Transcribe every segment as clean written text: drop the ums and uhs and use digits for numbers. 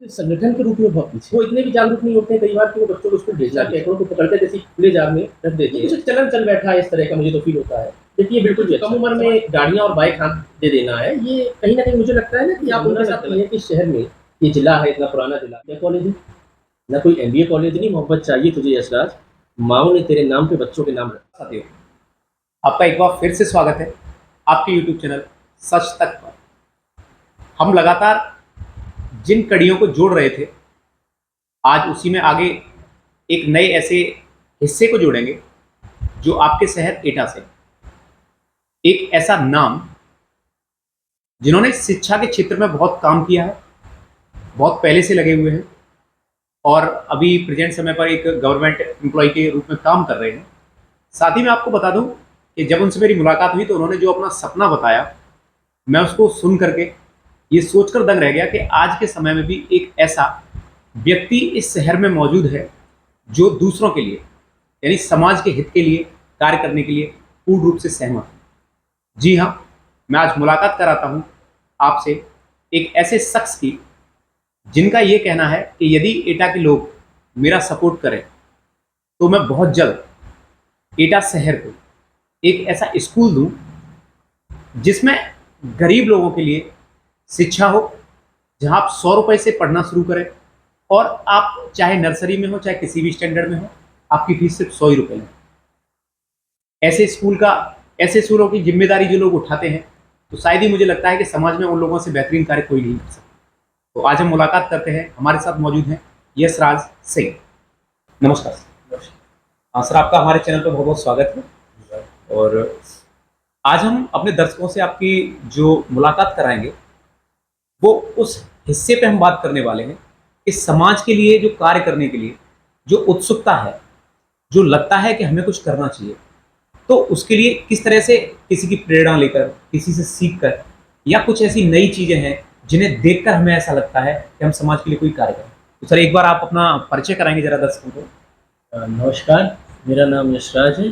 संगठन के रूप में बहुत पीछे, वो इतने भी जागरूक नहीं होते हैं कई बार कि वो बच्चों को उसको भेजना सैकड़ों को पकड़ के जैसे खुले जार में रख देते हैं। कुछ चलन चल बैठा है इस तरह का, मुझे तो फील होता है। देखिए बिल्कुल भी कम उम्र में गाड़ियाँ और बाइक हाथ दे देना है, ये कहीं न कहीं मुझे लगता है ना कि आप उनके साथ है कि शहर में ये जिला है, इतना पुराना जिला, क्या कॉलेज है? ना कोई एमबीए कॉलेज नहीं, मोहब्बत चाहिए तुझे यशराज, माँओं ने तेरे नाम पे बच्चों के नाम रखे। साथियों, आपका एक बार फिर से स्वागत है आपके YouTube चैनल सच तक पर। हम लगातार जिन कड़ियों को जोड़ रहे थे, आज उसी में आगे एक नए ऐसे हिस्से को जोड़ेंगे जो आपके शहर एटा से एक ऐसा नाम जिन्होंने शिक्षा के क्षेत्र में बहुत काम किया है, बहुत पहले से लगे हुए हैं और अभी प्रेजेंट समय पर एक गवर्नमेंट एम्प्लॉय के रूप में काम कर रहे हैं। साथ ही मैं आपको बता दूं कि जब उनसे मेरी मुलाकात हुई तो उन्होंने जो अपना सपना बताया, मैं उसको सुन करके ये सोचकर दंग रह गया कि आज के समय में भी एक ऐसा व्यक्ति इस शहर में मौजूद है जो दूसरों के लिए यानी समाज के हित के लिए कार्य करने के लिए पूर्ण रूप से सहमत है। जी हाँ, मैं आज मुलाकात कराता हूँ आपसे एक ऐसे शख्स की जिनका ये कहना है कि यदि एटा के लोग मेरा सपोर्ट करें तो मैं बहुत जल्द एटा शहर को एक ऐसा स्कूल दूं जिसमें गरीब लोगों के लिए शिक्षा हो, जहां आप 100 रुपए से पढ़ना शुरू करें और आप चाहे नर्सरी में हो चाहे किसी भी स्टैंडर्ड में हो, आपकी फीस सिर्फ 100 ही रुपए लें। ऐसे स्कूलों की जिम्मेदारी जो लोग उठाते हैं तो शायद ही मुझे लगता है कि समाज में उन लोगों से बेहतरीन कार्य कोई नहीं कर सकता। तो आज हम मुलाकात करते हैं, हमारे साथ मौजूद हैं यशराज सिंह। नमस्कार हाँ सर, आपका हमारे चैनल पर बहुत बहुत स्वागत है। और आज हम अपने दर्शकों से आपकी जो मुलाकात कराएंगे वो उस हिस्से पे हम बात करने वाले हैं कि समाज के लिए जो कार्य करने के लिए जो उत्सुकता है, जो लगता है कि हमें कुछ करना चाहिए, तो उसके लिए किस तरह से किसी की प्रेरणा लेकर, किसी से सीख कर या कुछ ऐसी नई चीज़ें हैं जिन्हें देखकर हमें ऐसा लगता है कि हम समाज के लिए कोई कार्य करें। तो सर एक बार आप अपना परिचय कराएंगे जरा दर्शकों को। नमस्कार, मेरा नाम यशराज है।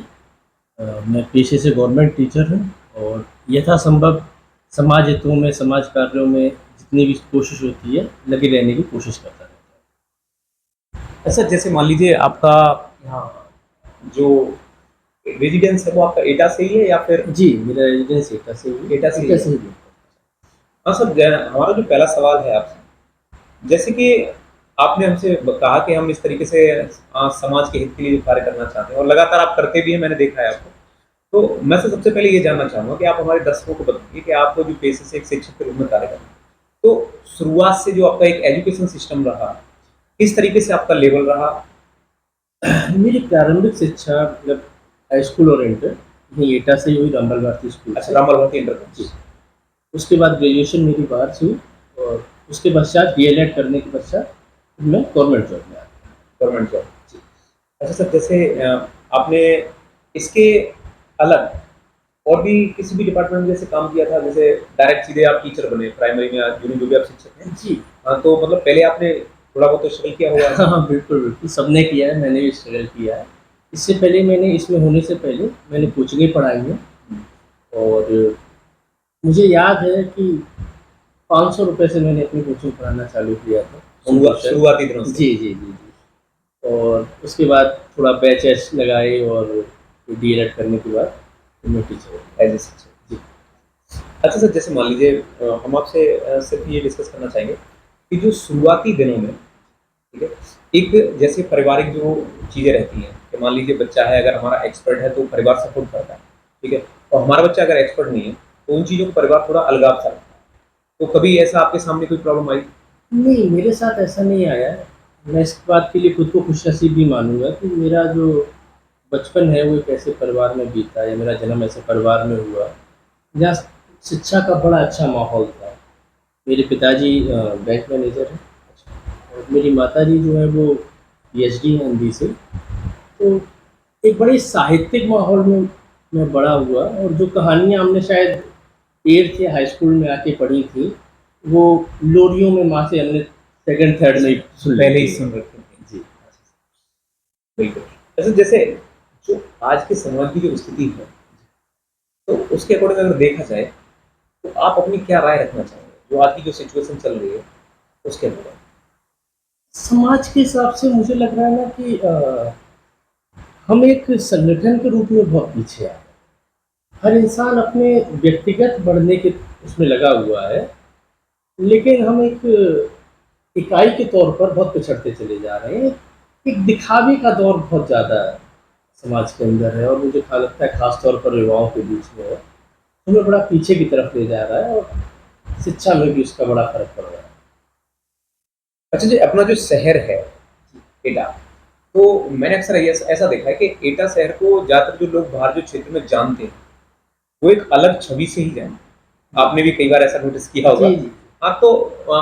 मैं पेशे से गवर्नमेंट टीचर हूँ और यथासंभव समाज हितों में, समाज कार्यों में जितनी भी कोशिश होती है, लगे रहने की कोशिश करता रहता अच्छा, जैसे मान लीजिए आपका यहाँ जो रेजिडेंस है वो आपका एटा से ही है या फिर? हूँ। जी, मेरा रेजिडेंस एटा से ही एटा से ही है। ही हाँ सर, हमारा जो पहला सवाल है आपसे, जैसे कि आपने हमसे कहा कि हम इस तरीके से समाज के हित के लिए जो कार्य करना चाहते हैं और लगातार आप करते भी हैं, मैंने देखा है आपको। तो मैं तो सबसे पहले ये जानना चाहूँगा कि आप हमारे दर्शकों को बताइए कि आपको जो पेशे से एक शिक्षक के रूप में कार्य करना है, तो शुरुआत से जो आपका एक एजुकेशन सिस्टम रहा, किस तरीके से आपका लेवल रहा? मेरी प्रारंभिक शिक्षा मतलब हाई स्कूल और इंटर यहीं एटा से ही हुई, रामलाल भारती स्कूल अच्छा, से। रामलाल भारती इंटर जी। उसके बाद ग्रेजुएशन मेरी बाहर से हुई और उसके पश्चात डीएलएड करने के पश्चात मैं गवर्नमेंट जॉब में आ गया। Government job. अच्छा सर, जैसे आपने इसके अलग और भी किसी भी डिपार्टमेंट में जैसे काम किया था, जैसे डायरेक्ट सीधे आप टीचर बने प्राइमरी में, आज जो भी आप शिक्षक हैं? जी। तो मतलब पहले आपने थोड़ा बहुत तो स्ट्रगल किया होगा। हाँ, बिल्कुल, बिल्कुल, सबने किया है, मैंने भी स्ट्रगल किया है। इससे पहले मैंने इसमें होने से पहले मैंने कोचिंगें पढ़ाई हैं और मुझे याद है कि 500 रुपए से मैंने अपनी कोचिंग पढ़ाना चालू किया था। शुरुआती दिनों से? जी, जी, जी, जी। और उसके बाद थोड़ा बैचेस लगाए और डीएलएड करने के बाद मैं टीचर एज ए शिक्षक। जी। अच्छा सर, जैसे मान लीजिए हम आपसे सिर्फ ये डिस्कस करना चाहेंगे कि जो शुरुआती दिनों में, ठीक है, एक जैसे पारिवारिक जो चीज़ें रहती हैं कि मान लीजिए बच्चा है, अगर हमारा एक्सपर्ट है तो परिवार सपोर्ट करता है, ठीक है, और हमारा बच्चा अगर एक्सपर्ट नहीं है तो उन चीज़ों को परिवार थोड़ा अलगाव सा रखता है। तो कभी ऐसा आपके सामने कोई प्रॉब्लम आई? नहीं, मेरे साथ ऐसा नहीं आया है। मैं इस बात के लिए खुद को खुशनसीब भी मानूँगा कि मेरा जो बचपन है वो एक ऐसे परिवार में बीता या मेरा जन्म ऐसे परिवार में हुआ, जहाँ शिक्षा का बड़ा अच्छा माहौल था। मेरे पिताजी बैंक मैनेजर हैं और मेरी माताजी जो है वो पीएचडी हैं हिंदी से। तो एक बड़े साहित्यिक माहौल में मैं बड़ा हुआ और जो कहानियाँ हमने शायद 8th या हाई स्कूल में आके पढ़ी थी, वो लोरियों में माँ से हमने सेकंड थर्ड में ही पहले ही सुन रखे थे। जी। बिल्कुल। अच्छा, जैसे जो आज के समाज की जो स्थिति है, तो उसके अकॉर्डिंग अगर देखा जाए तो आप अपनी क्या राय रखना चाहेंगे जो आज की जो सिचुएशन चल रही है उसके अंदर? समाज के हिसाब से मुझे लग रहा है ना कि हम एक संगठन के रूप में बहुत पीछे आ गए। हर इंसान अपने व्यक्तिगत बढ़ने के उसमें लगा हुआ है, लेकिन हम एक इकाई के तौर पर बहुत पिछड़ते चले जा रहे हैं। एक दिखावे का दौर बहुत ज़्यादा समाज के अंदर है और मुझे लगता है ख़ास तौर पर युवाओं के बीच में है। हमें बड़ा पीछे की तरफ ले जा रहा है और शिक्षा में भी उसका बड़ा फ़र्क पड़ रहा है। अच्छा जी, अपना जो शहर है एटा, तो मैंने अक्सर ऐसा देखा है कि एटा शहर को ज़्यादातर जो लोग बाहर जो क्षेत्र में जानते हैं, वो एक अलग छवि से ही जानते हैं। आपने भी कई बार ऐसा नोटिस किया होगा। जी, जी। हाँ, तो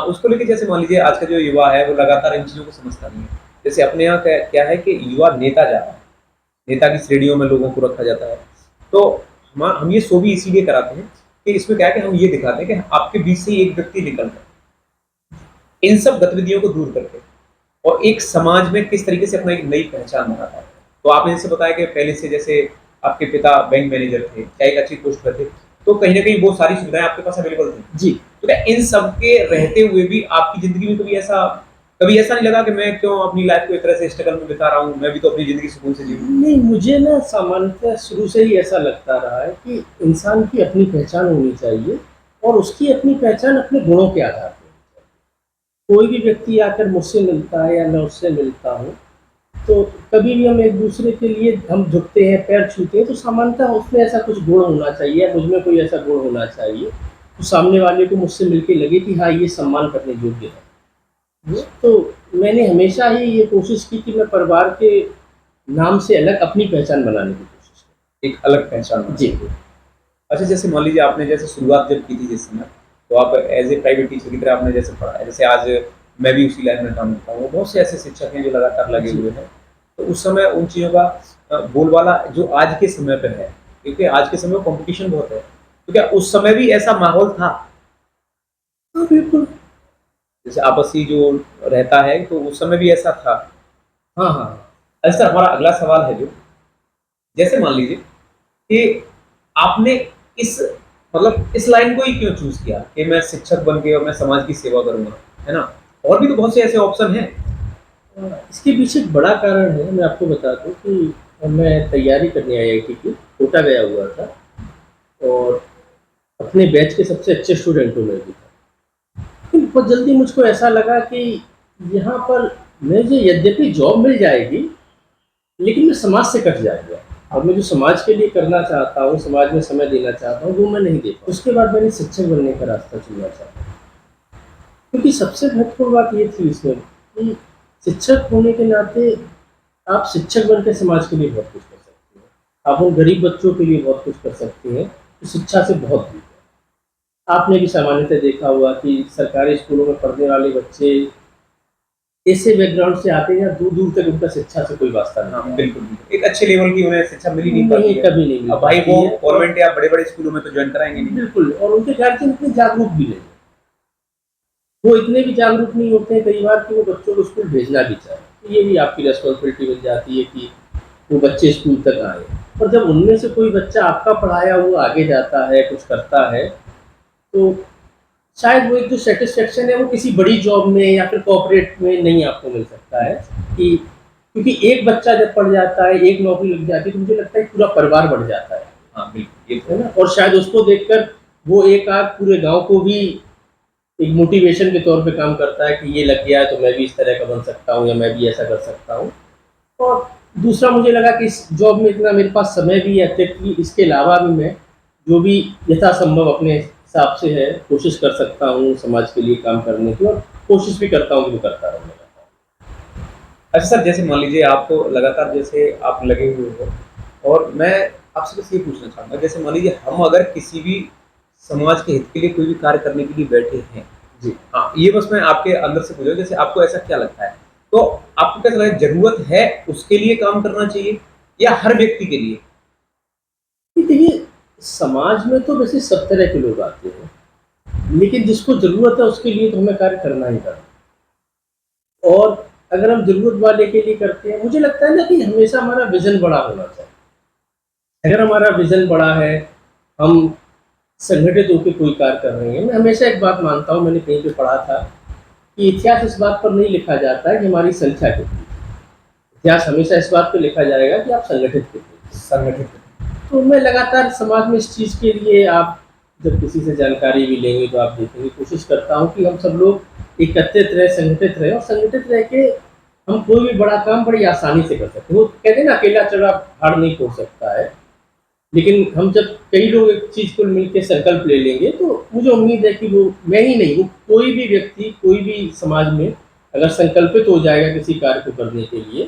उसको लेके जैसे मान लीजिए आज का जो युवा है वो लगातार इन चीज़ों को समझता नहीं है। जैसे अपने यहाँ क्या है कि युवा नेता ज़्यादा है, नेता की श्रेणियों में लोगों को रखा जाता है। तो हम ये शो भी इसीलिए कराते हैं कि इसमें क्या है कि हम ये दिखाते हैं कि आपके बीच से ही एक व्यक्ति निकल रहा है, इन सब गतिविधियों को दूर करके और एक समाज में किस तरीके से अपना एक नई पहचान बनाता है। तो आपने जैसे बताया कि पहले से जैसे आपके पिता बैंक मैनेजर थे, चाहे एक अच्छी पोस्ट पर थे, तो कहीं न कहीं वो सारी सुविधाएँ आपके पास अवेलेबल थी। जी। तो क्या इन सब के रहते हुए भी आपकी ज़िंदगी में कभी ऐसा नहीं लगा कि मैं क्यों अपनी लाइफ़ को इस तरह से स्ट्रगल में बिता रहा हूँ, मैं भी तो अपनी ज़िंदगी सुकून से जीऊँ? नहीं, मुझे ना सामान्यतः शुरू से ही ऐसा लगता रहा है कि इंसान की अपनी पहचान होनी चाहिए और उसकी अपनी पहचान अपने गुणों के आधार पे होनी चाहिए। कोई भी व्यक्ति आकर मुझसे मिलता है या मैं उससे मिलता हूँ, तो कभी भी हम एक-दूसरे के लिए हम झुकते हैं, पैर छूते हैं, तो सामान्यतः उसमें ऐसा कुछ गुण होना चाहिए या मुझ में कोई ऐसा गुण होना चाहिए, तो सामने वाले को मुझसे मिलके लगे कि हाँ, ये सम्मान करने योग्य है। तो मैंने हमेशा ही ये कोशिश की कि मैं परिवार के नाम से अलग अपनी पहचान बनाने की कोशिश एक अलग पहचान करूँ। बना जी। सके। अच्छा, जैसे मान लीजिए आपने जैसे शुरुआत जब की थी जिस समय, तो आप एज़ ए प्राइवेट टीचर की तरह आपने जैसे पढ़ा है। जैसे आज मैं भी उसी लाइन में काम करता हूँ। बहुत से ऐसे शिक्षक हैं जो लगातार लगे जी। हुए हैं। तो उस समय उन चीज़ों का बोलबाला जो आज के समय पे है, क्योंकि आज के समय में कॉम्पिटिशन बहुत है। तो क्या उस समय भी ऐसा माहौल था? हाँ, बिल्कुल। जैसे आपसी जो रहता है, तो उस समय भी ऐसा था? हाँ, हाँ। अच्छा सर, हमारा अगला सवाल है जो, जैसे मान लीजिए कि आपने इस इस लाइन को ही क्यों चूज़ किया कि मैं शिक्षक बन के और मैं समाज की सेवा करूँगा, है ना? और भी तो बहुत से ऐसे ऑप्शन हैं। इसके पीछे एक बड़ा कारण है, मैं आपको बता दूँ कि मैं तैयारी करने आईआईटी की कोटा गया हुआ था और अपने बैच के सबसे अच्छे स्टूडेंटों में भी था। लेकिन बहुत जल्दी मुझको ऐसा लगा कि यहाँ पर मुझे यद्यपि जॉब मिल जाएगी, लेकिन मैं समाज से कट जाऊँगा और मैं जो समाज के लिए करना चाहता हूँ, समाज में समय देना चाहता हूँ, वो मैं नहीं दे पाऊँ। उसके बाद मैंने शिक्षक बनने का रास्ता चुना था। क्योंकि सबसे महत्वपूर्ण बात ये थी इसमें कि शिक्षक होने के नाते आप शिक्षक बन के समाज के लिए बहुत कुछ कर सकते हैं। आप उन गरीब बच्चों के लिए बहुत कुछ कर सकते हैं, जो शिक्षा से बहुत दूर हैं। आपने भी सामान्यतः देखा होगा कि सरकारी स्कूलों में पढ़ने वाले बच्चे ऐसे बैकग्राउंड से आते हैं जहाँ दूर-दूर तक उनका शिक्षा से कोई वास्ता नहीं हाँ, है। बिल्कुल, बिल्कुल। एक अच्छे लेवल की उन्हें शिक्षा मिल ही नहीं पाती नहीं, है। कभी नहीं मिल अब भाई पाती वो है और गवर्नमेंट या बड़े-बड़े स्कूलों में तो जॉइन कराएँगे नहीं। बिल्कुल और उनके गार्जियन इतने जागरूक भी नहीं हैं। वो इतने भी जागरूक नहीं होते हैं कई बार कि वो बच्चों को स्कूल भेजना भी चाहें। तो ये भी आपकी रिस्पॉन्सिबिलिटी बन जाती है कि वो बच्चे स्कूल तक आएँ। और जब उनमें से कोई बच्चा आपका पढ़ाया हुआ आगे जाता है, कुछ करता है, तो शायद वो एक जो सैटिस्फैक्शन है वो किसी बड़ी जॉब में या फिर कॉर्पोरेट में नहीं आपको मिल सकता है कि क्योंकि एक बच्चा जब पढ़ जाता है, एक नौकरी लग जाती है, तो मुझे लगता है पूरा परिवार बढ़ जाता हाँ, बिल्कुल, ये तो है है। ना? और शायद उसको देखकर वो एक आध पूरे गाँव को भी एक मोटिवेशन के तौर पे काम करता है कि ये लग गया है तो मैं भी इस तरह का बन सकता हूँ या मैं भी ऐसा कर सकता हूँ। और दूसरा मुझे लगा कि इस जॉब में इतना मेरे पास समय भी है कि इसके अलावा भी मैं जो भी यथासंभव अपने हिसाब से है कोशिश कर सकता हूँ समाज के लिए काम करने की और कोशिश भी करता हूँ कि वो करता रहूँगा। अच्छा सर, जैसे मान लीजिए आप तो लगातार जैसे आप लगे हुए हो और मैं आपसे बस ये पूछना चाहूँगा, जैसे मान लीजिए हम अगर किसी भी समाज के हित के लिए कोई भी कार्य करने के लिए बैठे हैं, जी। हाँ, ये बस मैं आपके अंदर से पूछ रहा हूँ, जैसे आपको ऐसा क्या लगता है? तो आपको क्या लगता है ज़रूरत है उसके लिए काम करना चाहिए या हर व्यक्ति के लिए? कि देखिए समाज में तो वैसे सब तरह के लोग आते हैं, लेकिन जिसको ज़रूरत है उसके लिए तो हमें कार्य करना ही करना है। और अगर हम ज़रूरत वाले के लिए करते हैं, मुझे लगता है ना कि हमेशा हमारा विज़न बड़ा होना चाहिए। अगर हमारा विज़न बड़ा है, हम संगठित होके कोई कार्य कर रहे हैं। मैं हमेशा एक बात मानता हूँ, मैंने कहीं पे पढ़ा था कि इतिहास इस बात पर नहीं लिखा जाता है कि हमारी संख्या कितनी है। इतिहास हमेशा इस बात पे लिखा जाएगा कि आप संगठित कितने हैं। संगठित। तो मैं लगातार समाज में इस चीज़ के लिए, आप जब किसी से जानकारी भी लेंगे तो आप देखेंगे, कोशिश करता हूँ कि हम सब लोग एकत्रित रहें, संगठित रहें, और संगठित रह के हम कोई भी बड़ा काम बड़ी आसानी से कर सकते हैं। वो कहते हैं ना, अकेला चढ़ा पहाड़ नहीं तोड़ सकता है, लेकिन हम जब कई लोग एक चीज़ को मिलके संकल्प ले लेंगे तो मुझे उम्मीद है कि वो मैं ही नहीं, वो कोई भी व्यक्ति, कोई भी समाज में अगर संकल्पित हो जाएगा किसी कार्य को करने के लिए,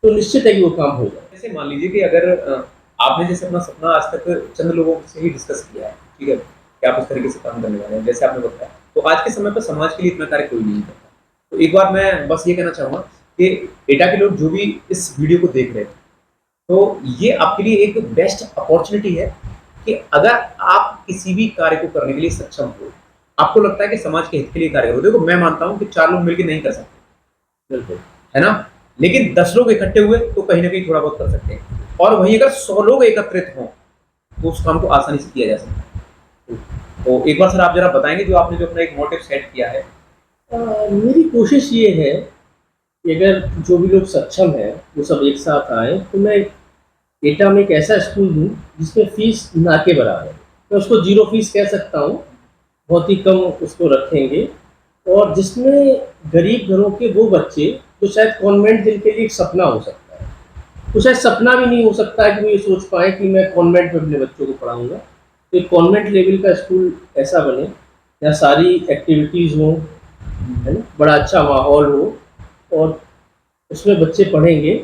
तो निश्चित है कि वो काम हो जाएगा। जैसे मान लीजिए कि अगर आपने जैसे अपना सपना आज तक चंद लोगों से ही डिस्कस किया है, ठीक है, कि आप उस तरीके से काम करने वाले हैं, जैसे आपने बताया, तो आज के समय पर समाज के लिए इतना कार्य कोई नहीं करता। तो एक बार मैं बस ये कहना चाहूँगा कि एटा के लोग जो भी इस वीडियो को देख रहे हैं, तो ये आपके लिए एक बेस्ट अपॉर्चुनिटी है कि अगर आप किसी भी कार्य को करने के लिए सक्षम हो, आपको लगता है कि समाज के हित के लिए कार्य करो। देखो, मैं मानता हूँ कि 4 लोग मिलकर नहीं कर सकते, बिल्कुल। है ना? लेकिन 10 लोग इकट्ठे हुए तो कहीं न कहीं थोड़ा बहुत कर सकते हैं, और वहीं अगर 100 लोग एकत्रित हों, तो उस काम को आसानी से किया जा सकता है। तो एक बार सर आप ज़रा बताएँगे जो आपने जो अपना एक मोटिव सेट किया है? मेरी कोशिश ये है कि अगर जो भी लोग सक्षम हैं, वो सब एक साथ आएँ, तो मैं एटा में एक ऐसा स्कूल दूँ जिसमें फ़ीस ना के बराबर है। मैं उसको ज़ीरो फ़ीस कह सकता हूँ, बहुत ही कम उसको रखेंगे, और जिसमें गरीब घरों के वो बच्चे जो शायद कॉन्वेंट जिनके लिए एक सपना हो सकता है, तो शायद सपना भी नहीं हो सकता है कि वो ये सोच पाएँ कि मैं कॉन्वेंट में अपने बच्चों को पढ़ाऊँगा। तो एक कॉन्वेंट लेवल का स्कूल ऐसा बने, जहाँ सारी एक्टिविटीज़ हों, है ना? बड़ा अच्छा माहौल हो, और उसमें बच्चे पढ़ेंगे,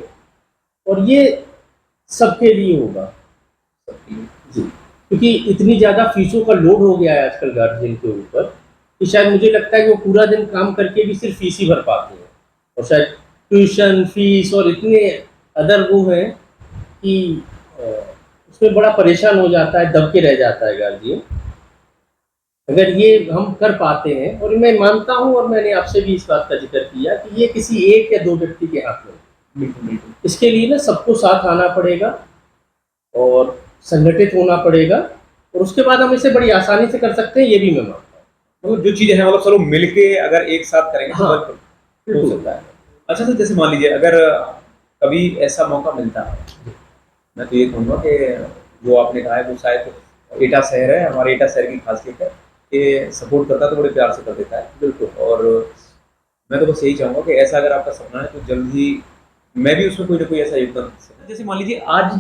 और ये सबके लिए होगा। जी, क्योंकि इतनी ज़्यादा फ़ीसों का लोड हो गया है आजकल गार्जियन के ऊपर, कि शायद मुझे लगता है कि वो पूरा दिन काम करके भी सिर्फ़ फ़ीस ही भर पाते हैं, और शायद ट्यूशन फ़ीस और इतने अदर वो हैं कि अ, उसमें बड़ा परेशान हो जाता है, दब के रह जाता है गार्जियन। अगर ये हम कर पाते हैं, और मैं मानता हूँ, और मैंने आपसे भी इस बात का ज़िक्र किया कि ये किसी 1 या 2 व्यक्ति के हाथ में है। बिल्कुल, बिल्कुल। इसके लिए ना सबको साथ आना पड़ेगा, और संगठित होना पड़ेगा, और उसके बाद हम इसे बड़ी आसानी से कर सकते हैं, ये भी मैं मानता हूँ। मतलब जो चीज़ें हैं, मतलब सब लोग मिलके अगर एक साथ करेंगे तो हाँ, बिल्कुल हो बिल्कुल। सकता है। अच्छा, तो जैसे मान लीजिए अगर कभी ऐसा मौका मिलता है, मैं तो ये कहूँगा कि जो आपने कहा है वो शायद एटा शहर है, हमारे एटा शहर की खासियत है कि सपोर्ट करता है तो बड़े प्यार से कर देता है। बिल्कुल। और मैं तो बस यही चाहूँगा कि ऐसा अगर आपका सपना है तो जल्द ही मैं भी उसमें कोई ना कोई ऐसा योगदान दे सकूँ। जैसे मान लीजिए आज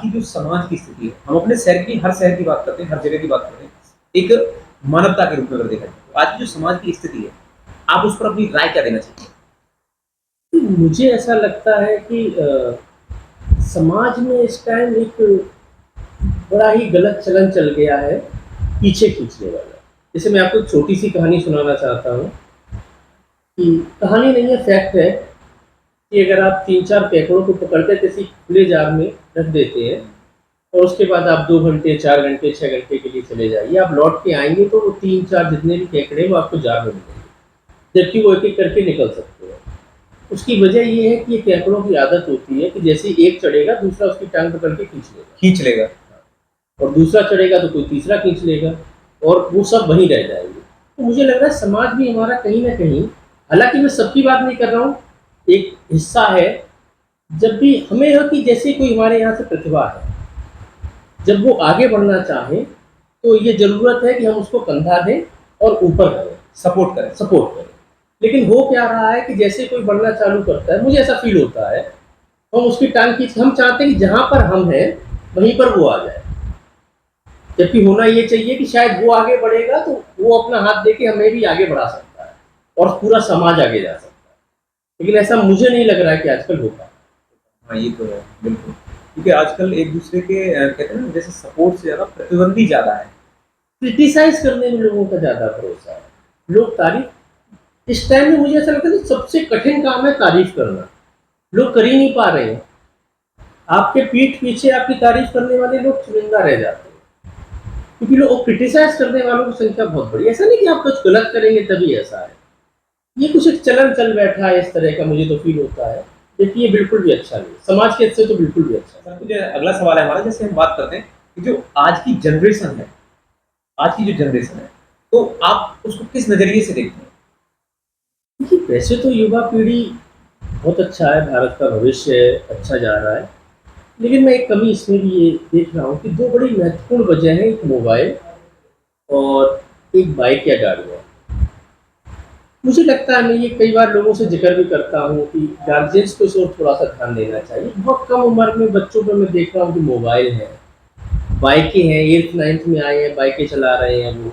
की जो समाज की स्थिति है, हम अपने शहर की, हर शहर की बात करते हैं, हर जगह की बात करते हैं, एक मानवता के रूप में अगर देखा जाए, तो आज की जो समाज की स्थिति है, आप उस पर अपनी राय क्या देना चाहेंगे? तो मुझे ऐसा लगता है कि समाज में इस टाइम एक बड़ा ही गलत चलन चल गया है, पीछे खींचने वाला। जैसे मैं आपको एक छोटी-सी कहानी सुनाना चाहता हूँ, कि कहानी नहीं है, फैक्ट है, कि अगर आप 3-4 केकड़ों को पकड़ कर किसी खुले जार में रख देते हैं, और उसके बाद आप 2 घंटे, 4 घंटे, 6 घंटे के लिए चले जाइए, आप लौट के आएँगे तो वो 3-4 जितने भी केकड़े हैं वो आपको जार में मिलेंगे, जबकि वो एक-एक करके निकल सकते हैं। उसकी वजह ये है कि ये केकड़ों की आदत होती है कि जैसे ही एक चढ़ेगा, दूसरा उसकी टांग पकड़ के खींच लेगा, खींच लेगा। और दूसरा चढ़ेगा तो कोई तीसरा खींच लेगा, और वो सब वहीं रह जाएँगे। तो मुझे लग रहा है समाज भी हमारा कहीं न कहीं, हालाँकि मैं सबकी बात नहीं कर रहा हूँ, एक हिस्सा है, जब भी हमें हो कि जैसे कोई हमारे यहाँ से प्रतिभा है, जब वो आगे बढ़ना चाहे, तो ये ज़रूरत है कि हम उसको कंधा दें और ऊपर करें, सपोर्ट करें। सपोर्ट करें। लेकिन हो क्या रहा है कि जैसे कोई बढ़ना चालू करता है, मुझे ऐसा फ़ील होता है, हम उसकी टाँग खींच, हम चाहते हैं कि जहाँ पर हम हैं, वहीं पर वो आ जाए। जबकि होना ये चाहिए कि शायद वो आगे बढ़ेगा तो वो अपना हाथ देके हमें भी आगे बढ़ा सकता है, और पूरा समाज आगे जा सकता है। लेकिन ऐसा मुझे नहीं लग रहा है कि आजकल हो पा रहा है। हाँ, ये तो है, बिल्कुल। क्योंकि आजकल एक-दूसरे के कहते हैं ना, जैसे सपोर्ट से ज़्यादा प्रतिद्वंदी ज़्यादा है। क्रिटिसाइज़ करने में लोगों का ज़्यादा भरोसा है। लोग तारीफ़, इस टाइम में मुझे ऐसा लगता है कि सबसे कठिन काम है तारीफ़ करना। लोग कर ही नहीं पा रहे हैं। आपके पीठ पीछे आपकी तारीफ़ करने वाले लोग चुनिंदा रह जाते हैं। क्योंकि लोग क्रिटिसाइज़ करने वालों की संख्या बहुत बड़ी है। ऐसा नहीं कि आप कुछ गलत करेंगे तभी ऐसा है। ये कुछ एक चलन चल बैठा है इस तरह का, मुझे तो फ़ील होता है। देखिए, ये बिल्कुल भी अच्छा नहीं है। समाज के हित से तो बिल्कुल भी अच्छा नहीं। सर, मुझे अगला सवाल है हमारा, जैसे हम बात करते हैं कि जो आज की जनरेशन है, आज की जो जनरेशन है, तो आप उसको किस नज़रिए से देखते हैं? देखिए, वैसे तो युवा पीढ़ी बहुत अच्छा है, भारत का भविष्य है, अच्छा जा रहा है। लेकिन मैं एक कमी इसमें भी ये देख रहा हूँ कि 2 बड़ी महत्वपूर्ण वजह हैं, एक मोबाइल और एक बाइक या गाड़ियाँ। मुझे लगता है, मैं ये कई बार लोगों से ज़िक्र भी करता हूँ कि गार्जियंस को इस ओर थोड़ा-सा ध्यान देना चाहिए। बहुत कम उम्र में बच्चों पे मैं देख रहा हूँ कि मोबाइल है, बाइकें हैं, 8th-9th में आए हैं, बाइकें चला रहे हैं वो।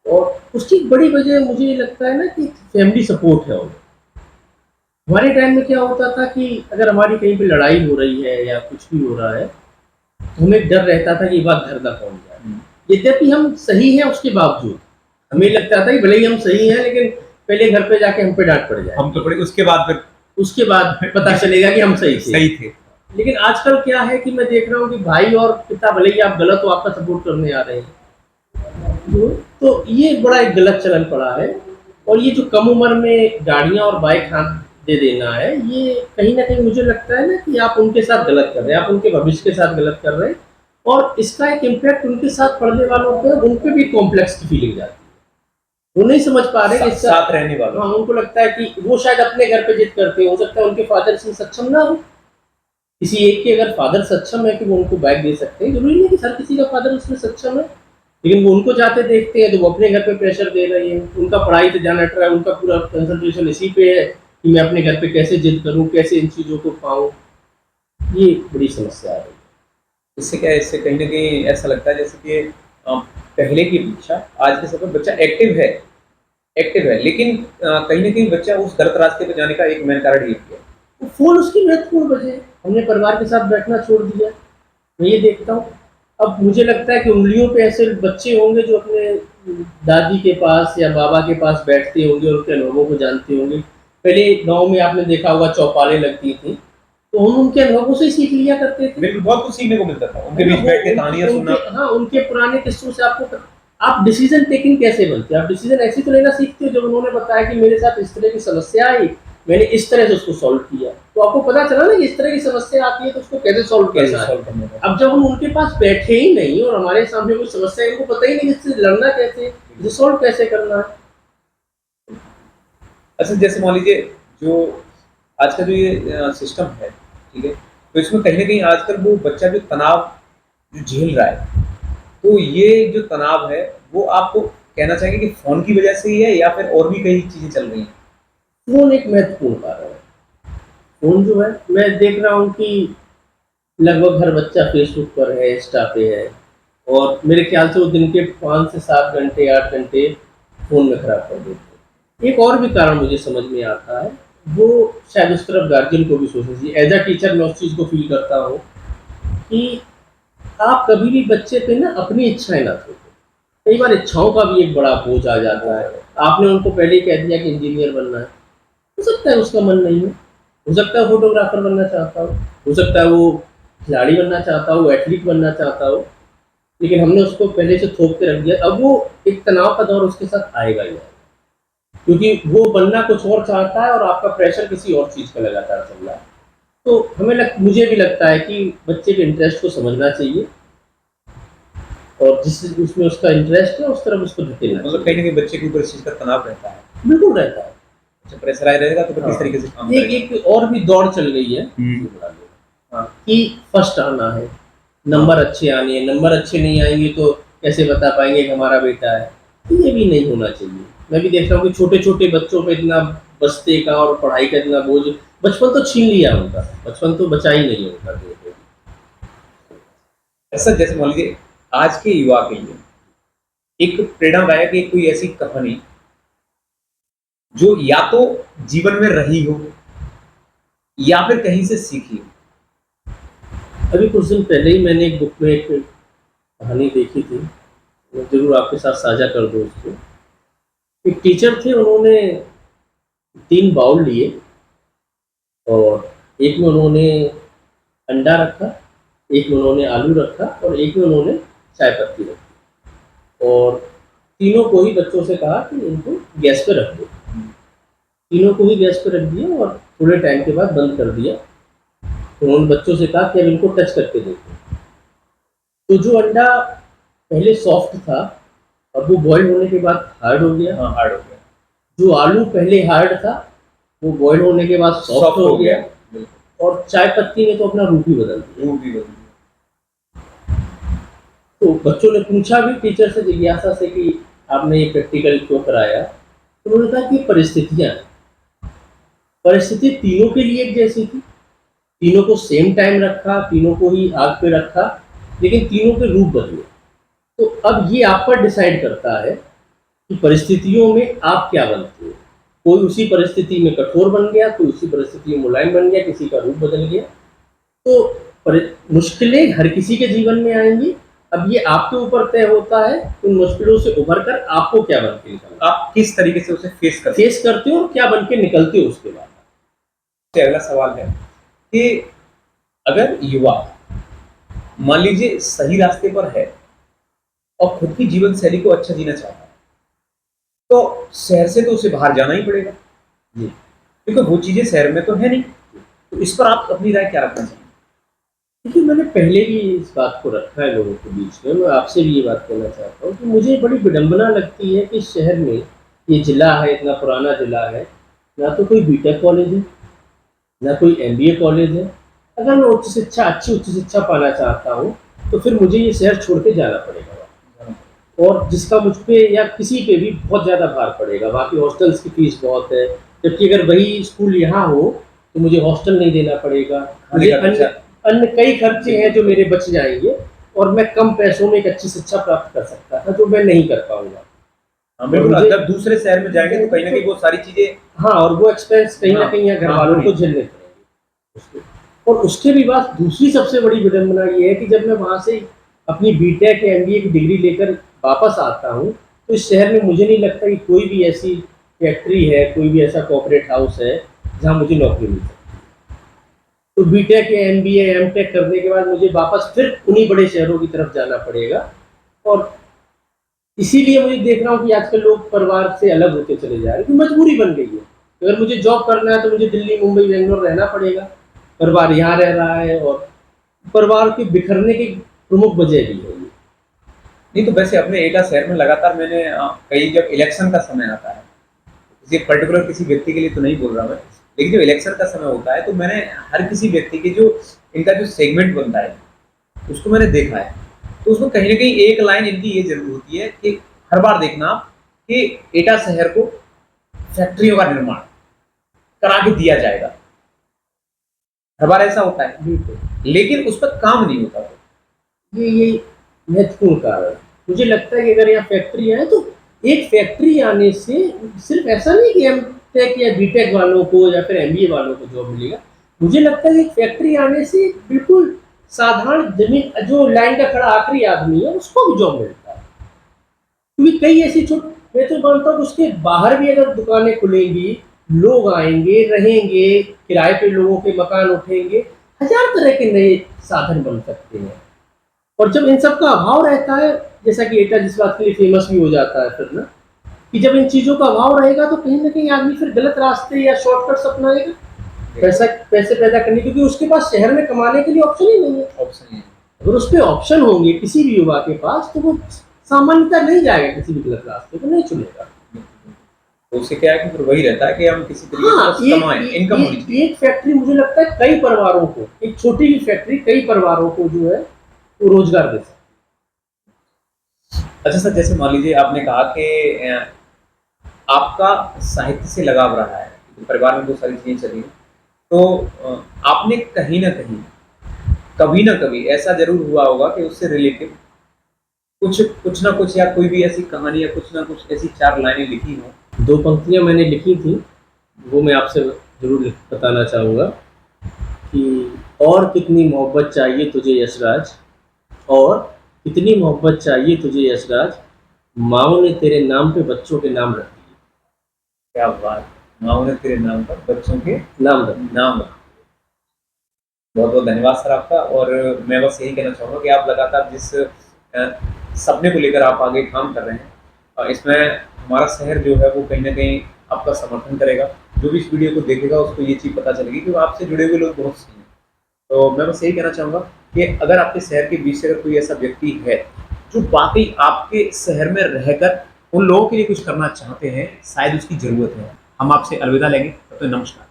और उसकी एक बड़ी वजह मुझे ये लगता है ना कि फैमिली सपोर्ट है उन्हें। हमारे टाइम में क्या होता था कि अगर हमारी कहीं पे लड़ाई हो रही है या कुछ भी हो रहा है, तो हमें डर रहता था कि ये बात घर ना पहुँच जाए। यद्यपि हम सही हैं उसके बावजूद, हमें लगता था कि भले ही हम सही हैं लेकिन पहले घर पे जाके हम पे डाँट पड़ जाए। हम तो पड़े उसके बाद फिर उसके बाद पता चलेगा कि हम सही थे। सही थे। लेकिन आजकल क्या है कि मैं देख रहा हूँ कि भाई और पिता भले ही आप गलत हो, आपका सपोर्ट करने आ रहे हैं। तो ये बड़ा एक गलत चलन पड़ा है। और ये जो कम उम्र में गाड़ियाँ और बाइक हाथ दे देना है, ये कहीं न कहीं मुझे लगता है ना कि आप उनके साथ गलत कर रहे हैं, आप उनके भविष्य के साथ गलत कर रहे हैं और इसका एक इम्पैक्ट उनके साथ पढ़ने वालों पे, उन पे भी कॉम्प्लेक्स की फीलिंग जाती है। वो नहीं समझ पा रहे कि इसका साथ रहने वालों। हाँ, उनको लगता है कि वो शायद अपने घर पे ज़िद करते हो सकता है उनके फादर इसमें सक्षम ना हो। किसी एक के अगर फादर सक्षम है कि वो उनको बाइक दे सकते हैं, ज़रूरी नहीं है कि हर किसी का फादर उसमें सक्षम है। लेकिन वो उनको जाते देखते हैं तो वो अपने घर पे प्रेशर दे रहे हैं, उनका पढ़ाई से ध्यान हट रहा है, उनका पूरा कंसंट्रेशन इसी पे है कि मैं अपने घर पे कैसे ज़िद करूँ, कैसे इन चीज़ों को पाऊँ। ये बड़ी समस्या आ रही है। इससे क्या है, इससे कहीं न कहीं ऐसा लगता है जैसे कि अ, पहले की अपेक्षा आज के समय में बच्चा एक्टिव है, लेकिन कहीं न कहीं बच्चा उस गलत रास्ते पे जाने का एक मेन कारण ये भी है। तो फ़ोन उसकी महत्वपूर्ण वजह है, हमने परिवार के साथ बैठना छोड़ दिया। मैं ये देखता हूँ, अब मुझे लगता है कि उँगलियों पे ऐसे बच्चे होंगे जो अपने दादी के पास या बाबा के पास बैठते होंगे, उनके अनुभवों को जानते होंगे। पहले गाँव में आपने देखा होगा चौपालें लगती थी, तो हम उनके अनुभवों से ही सीख लिया करते थे। बिल्कुल, बहुत कुछ सीखने को मिलता था। उनके है ना? बीच वो बैठ के उनके कहानियाँ सुनना। उनके हाँ, उनके पुराने किस्सों से आपको आप डिसीज़न टेकिंग कैसे बनती है? आप डिसीज़न ऐसे तो लेना सीखते हो जब उन्होंने बताया कि मेरे साथ इस तरह की समस्या आई, मैंने इस तरह से उसको सॉल्व किया। तो आपको पता चला ना कि इस तरह की समस्या आती है तो उसको कैसे सॉल्व कैसे करना है। सॉल्व करना है। अब जब हम उनके पास बैठे ही नहीं और हमारे सामने कोई समस्या है, इनको पता ही नहीं इससे लड़ना कैसे, इसे सॉल्व कैसे करना है। अच्छा, जैसे मान लीजिए जो आज का जो ये सिस्टम है, ठीक है? तो इसमें कहीं न कहीं आजकल वो बच्चा जो तनाव जो झेल रहा है, तो ये जो तनाव है, वो आपको कहना चाहेंगे कि फ़ोन की वजह से ही है या फिर और भी कई चीज़ें चल रही हैं? फ़ोन एक महत्वपूर्ण कारण है। फ़ोन जो है मैं देख रहा हूँ कि लगभग हर बच्चा फ़ेसबुक पर है, इंस्टा पे है और मेरे ख़्याल से वो दिन के 5 से 7 घंटे, 8 घंटे फ़ोन में ख़राब कर देते हैं। एक और भी कारण मुझे समझ में आता है, वो शायद उस तरफ गार्जियन को भी सोचना चाहिए। एज़ अ टीचर मैं उस चीज़ को फ़ील करता हूँ कि आप कभी भी बच्चे पे ना अपनी इच्छाएँ ना थोपें। कई बार इच्छाओं का भी एक बड़ा बोझ आ जाता है। आपने उनको पहले ही कह दिया कि इंजीनियर बनना है, हो सकता है उसका मन नहीं है, हो सकता है फ़ोटोग्राफ़र बनना चाहता हो सकता है वो खिलाड़ी बनना चाहता हो, एथलीट बनना चाहता हो, लेकिन हमने उसको पहले से थोप के रख दिया। अब वो एक तनाव का दौर उसके साथ आएगा ही आएगा, क्योंकि वो बनना कुछ और चाहता है और आपका प्रेशर किसी और चीज़ का लगातार चल रहा है। तो मुझे भी लगता है कि बच्चे के इंटरेस्ट को समझना चाहिए और जिस उसमें उसका इंटरेस्ट है, उस तरफ उसको धकेलना मतलब कहीं चाहिए। न कहीं बच्चे के ऊपर इस चीज़ का तनाव रहता है। बिल्कुल रहता है। अच्छा, प्रेशराइज़ रहेगा तो फिर किस हाँ, तरीके से काम एक करेगा? एक और भी दौड़ चल गई है हुँ। हाँ, कि फर्स्ट आना है, हाँ। नंबर अच्छे आने हैं, नंबर अच्छे नहीं आएँगे तो कैसे बता पाएँगे कि हमारा बेटा है। तो ये भी नहीं होना चाहिए। मैं भी देख रहा हूँ कि छोटे-छोटे बच्चों पे इतना बस्ते का और पढ़ाई का इतना बोझ, बचपन तो छीन लिया उनका, बचपन तो बचा ही नहीं है उनका बिल्कुल। ऐसा जैसे मान लीजिए आज के युवा के लिए एक प्रेरणादायक एक कोई ऐसी कहानी जो या तो जीवन में रही हो या फिर कहीं से सीखी हो। अभी कुछ दिन पहले ही मैंने एक बुक में एक कहानी देखी थी, मैं ज़रूर आपके साथ साझा कर दूँ उसको। एक टीचर थे, उन्होंने 3 बाउल लिए और एक में उन्होंने अंडा रखा, एक में उन्होंने आलू रखा और एक में उन्होंने चाय पत्ती रखी और तीनों को ही बच्चों से कहा कि इनको गैस पे रख दो। तीनों को ही गैस पे रख दिया और थोड़े टाइम के बाद बंद कर दिया। तो उन्होंने बच्चों से कहा कि अब इनको टच करके देखो। तो जो अंडा पहले सॉफ्ट था, अब वो बॉयल होने के बाद हार्ड हो गया। हाँ, हार्ड हो गया। जो आलू पहले हार्ड था वो बॉयल होने के बाद सॉफ्ट हो गया, बिल्कुल। और चाय पत्ती ने तो अपना रूप ही बदल दिया। रूप भी बदल तो बच्चों ने पूछा भी टीचर से, जिज्ञासा से, कि आपने ये प्रैक्टिकल क्यों कराया? तो उन्होंने कहा कि परिस्थितियाँ हैं। परिस्थिति तीनों के लिए एक जैसी थी, तीनों को सेम टाइम रखा, तीनों को ही आग पे रखा, लेकिन तीनों के रूप बदले। तो अब ये आप पर डिसाइड करता है कि परिस्थितियों में आप क्या बनते हो। कोई उसी परिस्थिति में कठोर बन गया, कोई उसी परिस्थिति में मुलायम बन गया, किसी का रूप बदल गया। तो मुश्किलें हर किसी के जीवन में आएंगी। अब ये आपके ऊपर तय होता है उन मुश्किलों से उभर कर आपको क्या बन के निकलना, आप किस तरीके से उसे फेस करते हो और क्या बन के निकलते हो उसके बाद। अगला सवाल है कि अगर युवा मान लीजिए सही रास्ते पर है और खुद की जीवन शैली को अच्छा जीना चाहता है, तो शहर से तो उसे बाहर जाना ही पड़ेगा जी। क्योंकि वो चीजें शहर में तो है नहीं। तो इस पर आप अपनी राय क्या रखना चाहिए? क्योंकि मैंने पहले भी इस बात को रखा है लोगों के बीच में, मैं आपसे भी ये बात कहना चाहता हूँ कि मुझे बड़ी विडंबना लगती है कि शहर में, ये ज़िला है, इतना पुराना ज़िला है, ना तो कोई बीटेक कॉलेज है, ना कोई एमबीए कॉलेज है। अगर मैं अच्छी उच्च शिक्षा पाना चाहता हूँ, तो फिर मुझे ये शहर छोड़ के जाना पड़ेगा, और जिसका मुझ पे या किसी पे भी बहुत ज़्यादा भार पड़ेगा। वहाँ की हॉस्टल्स की फ़ीस बहुत है, जबकि अगर वही स्कूल यहाँ हो तो मुझे हॉस्टल नहीं देना पड़ेगा, मुझे अन्य अन्य कई खर्चे हैं जो मेरे बच जाएँगे, और मैं कम पैसों में एक अच्छी शिक्षा प्राप्त कर सकता था, जो मैं नहीं कर पाऊँगा। हाँ बिल्कुल, जब दूसरे शहर में जाएंगे तो कहीं ना कहीं वो सारी चीजें, हाँ, और वो एक्सपेंस कहीं ना कहीं यहाँ घर वालों को झेलने पड़ेंगे। और उसके भी बाद दूसरी सबसे बड़ी विडंबना ये है कि जब मैं वहाँ से अपनी बीटेक या एमबीए की डिग्री लेकर वापस आता हूँ, तो इस शहर में मुझे नहीं लगता कि कोई भी ऐसी फैक्ट्री है, कोई भी ऐसा कॉर्पोरेट हाउस है जहाँ मुझे नौकरी मिल सकती। तो बीटेक या एमबीए एमटेक करने के बाद मुझे वापस फिर उन्हीं बड़े शहरों की तरफ जाना पड़ेगा। और इसीलिए मुझे देख रहा हूँ कि आजकल लोग परिवार से अलग होते चले जा रहे हैं, तो मजबूरी बन गई है। अगर मुझे जॉब करना है तो मुझे दिल्ली, मुंबई, बेंगलोर रहना पड़ेगा। परिवार यहाँ रह रहा है, और परिवार के बिखरने की प्रमुख वजह भी है ये। नहीं तो वैसे अपने एटा शहर में लगातार मैंने कई, जब इलेक्शन का समय आता है, किसी पर्टिकुलर किसी व्यक्ति के लिए तो नहीं बोल रहा मैं, लेकिन जब इलेक्शन का समय होता है तो मैंने हर किसी व्यक्ति के जो इनका जो सेगमेंट बनता है उसको मैंने देखा है। तो उसमें कहीं ना कहीं एक लाइन इनकी ये जरूर होती है कि हर बार देखना आप कि एटा शहर को फैक्ट्रियों का निर्माण करा के दिया जाएगा, हर बार ऐसा होता है, लेकिन उस पर काम नहीं होता। ये महत्वपूर्ण कारण मुझे लगता है कि अगर यहाँ फैक्ट्री है, तो एक फैक्ट्री आने से सिर्फ ऐसा नहीं कि एमटेक या बीटेक वालों को या फिर एमबीए वालों को जॉब मिलेगा। मुझे लगता है कि एक फैक्ट्री आने से बिल्कुल साधारण जमीन जो लाइन का खड़ा आखिरी आदमी है उसको भी जॉब मिलता है। क्योंकि कई ऐसी मैं तो मानता हूँ कि उसके बाहर भी अगर दुकानें खुलेंगी, लोग आएंगे, रहेंगे, किराए पे लोगों के मकान उठेंगे, हजार तरह के नए साधन बन सकते हैं। और जब इन सब का अभाव रहता है, जैसा कि एटा जिस बात के लिए फेमस भी हो जाता है फिर ना, कि जब इन चीज़ों का अभाव रहेगा तो कहीं ना कहीं आदमी फिर गलत रास्ते या शॉर्टकट्स अपनाएगा पैसे पैदा करने, क्योंकि उसके पास शहर में कमाने के लिए ऑप्शन ही नहीं है। अगर उस पर ऑप्शन होंगे किसी भी युवा के पास, तो वो सामान्यतः नहीं जाएगा, किसी भी गलत रास्ते को नहीं चुनेगा। तो उससे क्या है कि फिर वही रहता है कि हम किसी तरीके से कमाएं, इनकम होनी चाहिए। एक फैक्ट्री मुझे लगता है कई परिवारों को, एक छोटी भी फैक्ट्री कई परिवारों को जो है वो रोजगार दे सकती है। अच्छा सर, जैसे मान लीजिए आपने कहा कि आपका साहित्य से लगाव रहा है, तो परिवार में बहुत सारी चीजें चली, तो आपने कहीं ना कहीं कभी ना कभी ऐसा जरूर हुआ होगा कि उससे रिलेटेड कुछ ना कुछ, या कोई भी ऐसी कहानी या कुछ ना कुछ ऐसी चार लाइनें लिखी हो। 2 पंक्तियाँ मैंने लिखी थी, वो मैं आपसे ज़रूर बताना चाहूँगा कि और कितनी मोहब्बत चाहिए तुझे यशराज, और कितनी मोहब्बत चाहिए तुझे यशराज, माँओं ने तेरे नाम पे बच्चों के नाम रख दिए। क्या बात, माँओं ने तेरे नाम पर बच्चों के नाम रख दिए। बहुत बहुत धन्यवाद सर आपका। और मैं बस यही कहना चाहूँगा कि आप लगातार जिस सपने को लेकर आप आगे काम कर रहे हैं, इसमें हमारा शहर जो है वो कहीं ना कहीं आपका समर्थन करेगा। जो भी इस वीडियो को देखेगा उसको ये चीज़ पता चलेगी कि आपसे जुड़े हुए लोग बहुत सही हैं। तो मैं बस यही कहना चाहूँगा कि अगर आपके शहर के बीच से अगर कोई ऐसा व्यक्ति है जो वाकई आपके शहर में रहकर उन लोगों के लिए कुछ करना चाहते हैं, शायद उसकी ज़रूरत है। हम आपसे अलविदा लेंगे, तब तक नमस्कार।